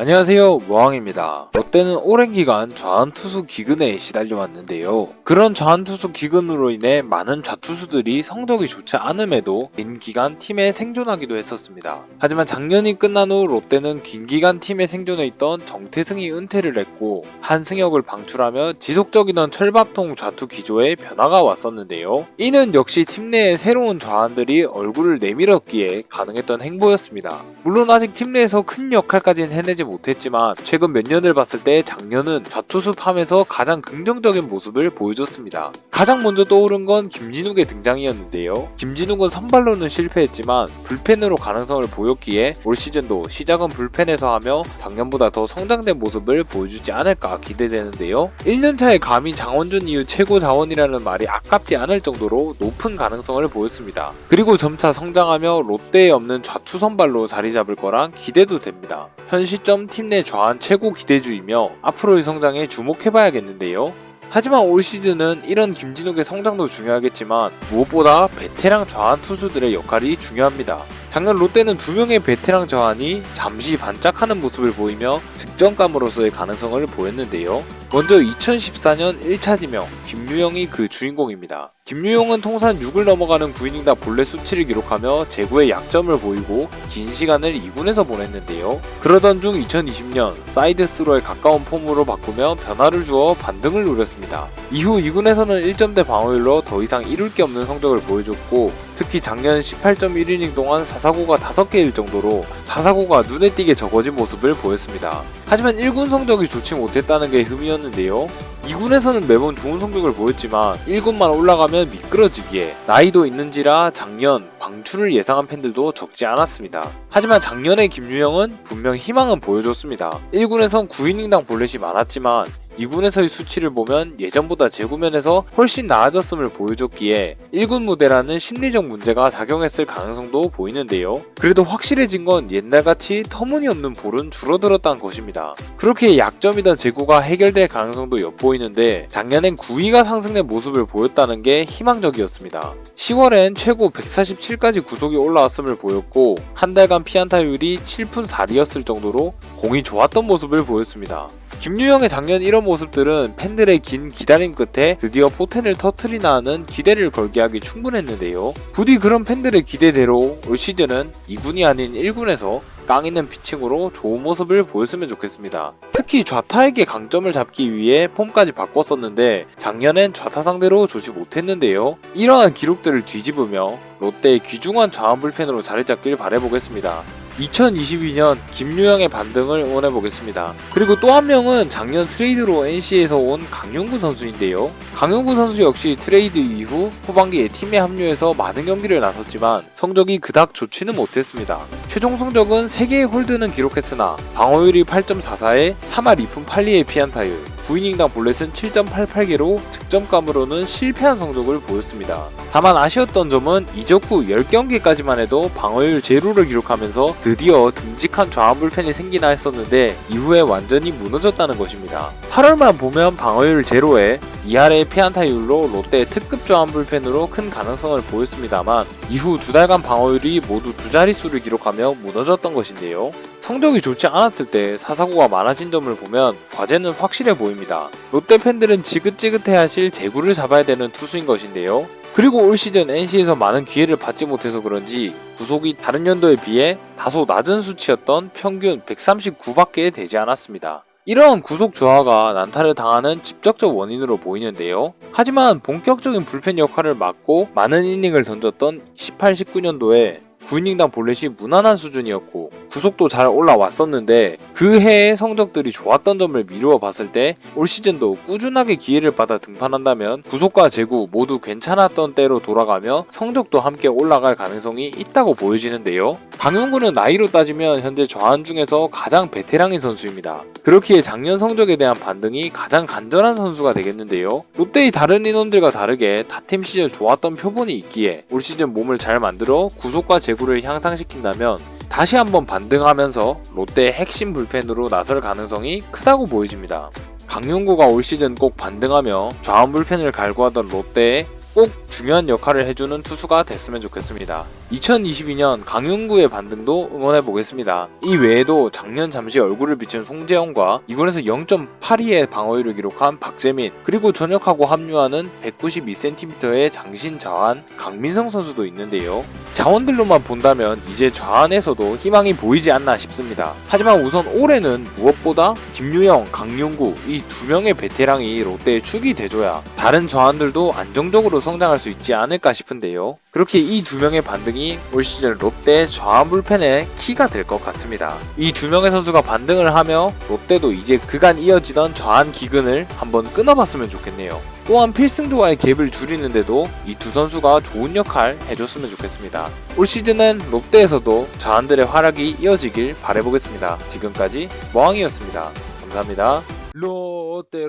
안녕하세요, 모항입니다. 롯데는 오랜 기간 좌완투수 기근에 시달려왔는데요. 그런 좌완투수 기근으로 인해 많은 좌투수들이 성적이 좋지 않음에도 긴 기간 팀에 생존하기도 했었습니다. 하지만 작년이 끝난 후 롯데는 긴 기간 팀에 생존해 있던 정태승이 은퇴를 했고 한승혁을 방출하며 지속적이던 철밥통 좌투 기조에 변화가 왔었는데요. 이는 역시 팀 내의 새로운 좌완들이 얼굴을 내밀었기에 가능했던 행보였습니다. 물론 아직 팀 내에서 큰 역할까지는 해내지 못했지만 최근 몇 년을 봤을 때 작년은 좌투수 팜에서 가장 긍정적인 모습을 보여줬습니다. 가장 먼저 떠오른 건 김진욱의 등장이었는데요. 김진욱은 선발로는 실패했지만 불펜으로 가능성을 보였기에 올 시즌도 시작은 불펜에서 하며 작년보다 더 성장된 모습을 보여주지 않을까 기대되는데요. 1년차에 감히 장원준 이후 최고 자원이라는 말이 아깝지 않을 정도로 높은 가능성을 보였습니다. 그리고 점차 성장하며 롯데에 없는 좌투 선발로 자리 잡을 거란 기대도 됩니다. 현 시점 팀 내 좌완 최고 기대주이며 앞으로의 성장에 주목해봐야겠는데요. 하지만 올 시즌은 이런 김진욱의 성장도 중요하겠지만 무엇보다 베테랑 좌완 투수들의 역할이 중요합니다. 작년 롯데는 2명의 베테랑 좌완이 잠시 반짝하는 모습을 보이며 득점감으로서의 가능성을 보였는데요. 먼저 2014년 1차 지명 김유영이 그 주인공입니다. 김유영은 통산 6을 넘어가는 9이닝당 볼넷 수치를 기록하며 제구의 약점을 보이고 긴 시간을 2군에서 보냈는데요. 그러던 중 2020년 사이드 스로에 가까운 폼으로 바꾸며 변화를 주어 반등을 노렸습니다. 이후 2군에서는 1점대 방어율로 더 이상 이룰 게 없는 성적을 보여줬고 특히 작년 18.1이닝 동안 사사구가 5개일 정도로 사사구가 눈에 띄게 적어진 모습을 보였습니다. 하지만 1군 성적이 좋지 못했다는 게 흠이었는데요. 2군에서는 매번 좋은 성적을 보였지만 1군만 올라가면 미끄러지기에 나이도 있는지라 작년 방출을 예상한 팬들도 적지 않았습니다. 하지만 작년의 김유영은 분명 희망은 보여줬습니다. 1군에선 9이닝당 볼넷이 많았지만 2군에서의 수치를 보면 예전보다 제구면에서 훨씬 나아졌음을 보여줬기에 1군 무대라는 심리적 문제가 작용했을 가능성도 보이는데요. 그래도 확실해진 건 옛날같이 터무니없는 볼은 줄어들었다는 것입니다. 그렇게 약점이던 제구가 해결될 가능성도 엿보이는데 작년엔 9위가 상승된 모습을 보였다는 게 희망적이었습니다. 10월엔 최고 147까지 구속이 올라왔음을 보였고 한 달간 피안타율이 7푼 4리였을 정도로 공이 좋았던 모습을 보였습니다. 김유영의 작년 이런 모습들은 팬들의 긴 기다림 끝에 드디어 포텐을 터트리나 하는 기대를 걸게 하기 충분했는데요. 부디 그런 팬들의 기대대로 올 시즌은 2군이 아닌 1군에서 깡 있는 피칭으로 좋은 모습을 보였으면 좋겠습니다. 특히 좌타에게 강점을 잡기 위해 폼까지 바꿨었는데 작년엔 좌타 상대로 좋지 못했는데요. 이러한 기록들을 뒤집으며 롯데의 귀중한 좌완 불펜으로 자리 잡길 바라보겠습니다. 2022년 김유영의 반등을 응원해보겠습니다. 그리고 또 한 명은 작년 트레이드로 NC에서 온 강용구 선수인데요. 강용구 선수 역시 트레이드 이후 후반기에 팀에 합류해서 많은 경기를 나섰지만 성적이 그닥 좋지는 못했습니다. 최종 성적은 3개의 홀드는 기록했으나 방어율이 8.44에 3할 2푼 8리의 피안타율, 9이닝당 볼넷은 7.88개로 득점감으로는 실패한 성적을 보였습니다. 다만 아쉬웠던 점은 이적 후 10경기까지만 해도 방어율 제로를 기록하면서 드디어 듬직한 좌완 불펜이 생기나 했었는데 이후에 완전히 무너졌다는 것입니다. 8월만 보면 방어율 제로에 2할의 피안타율로 롯데의 특급 좌완 불펜으로 큰 가능성을 보였습니다만 이후 2달간 방어율이 모두 2자릿수를 기록하며 무너졌던 것인데요. 성적이 좋지 않았을 때 사사구가 많아진 점을 보면 과제는 확실해 보입니다. 롯데 팬들은 지긋지긋해 하실 제구를 잡아야 되는 투수인 것인데요. 그리고 올 시즌 NC에서 많은 기회를 받지 못해서 그런지 구속이 다른 연도에 비해 다소 낮은 수치였던 평균 139밖에 되지 않았습니다. 이러한 구속 저하가 난타를 당하는 직접적 원인으로 보이는데요. 하지만 본격적인 불펜 역할을 맡고 많은 이닝을 던졌던 18-19년도에 9이닝당 볼넷이 무난한 수준이었고 구속도 잘 올라왔었는데 그 해의 성적들이 좋았던 점을 미루어 봤을 때 올 시즌도 꾸준하게 기회를 받아 등판한다면 구속과 제구 모두 괜찮았던 때로 돌아가며 성적도 함께 올라갈 가능성이 있다고 보여지는데요. 강용구는 나이로 따지면 현재 좌완 중에서 가장 베테랑인 선수입니다. 그렇기에 작년 성적에 대한 반등이 가장 간절한 선수가 되겠는데요. 롯데의 다른 인원들과 다르게 타팀 시절 좋았던 표본이 있기에 올 시즌 몸을 잘 만들어 구속과 제구를 향상시킨다면 다시 한번 반등하면서 롯데의 핵심 불펜으로 나설 가능성이 크다고 보여집니다. 강용구가 올 시즌 꼭 반등하며 좌완 불펜을 갈구하던 롯데에 꼭 중요한 역할을 해주는 투수가 됐으면 좋겠습니다. 2022년 강윤구의 반등도 응원해보겠습니다. 이 외에도 작년 잠시 얼굴을 비춘 송재영과 2군에서 0.82의 방어율을 기록한 박재민, 그리고 전역하고 합류하는 192cm의 장신 자완 강민성 선수도 있는데요. 자원들로만 본다면 이제 좌완에서도 희망이 보이지 않나 싶습니다. 하지만 우선 올해는 무엇보다 김유영, 강윤구 이 두 명의 베테랑이 롯데의 축이 돼줘야 다른 좌완들도 안정적으로 성장할 수 있지 않을까 싶은데요. 그렇게 이 두 명의 반등이 올 시즌 롯데 좌완 불펜의 키가 될 것 같습니다. 이 두 명의 선수가 반등을 하며 롯데도 이제 그간 이어지던 좌완 기근을 한번 끊어봤으면 좋겠네요. 또한 필승조와의 갭을 줄이는데도 이 두 선수가 좋은 역할 해줬으면 좋겠습니다. 올 시즌은 롯데에서도 좌완들의 활약이 이어지길 바라보겠습니다. 지금까지 머왕이었습니다. 감사합니다. 롯데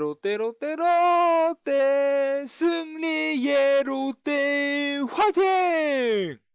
승리의 롯데 화이팅!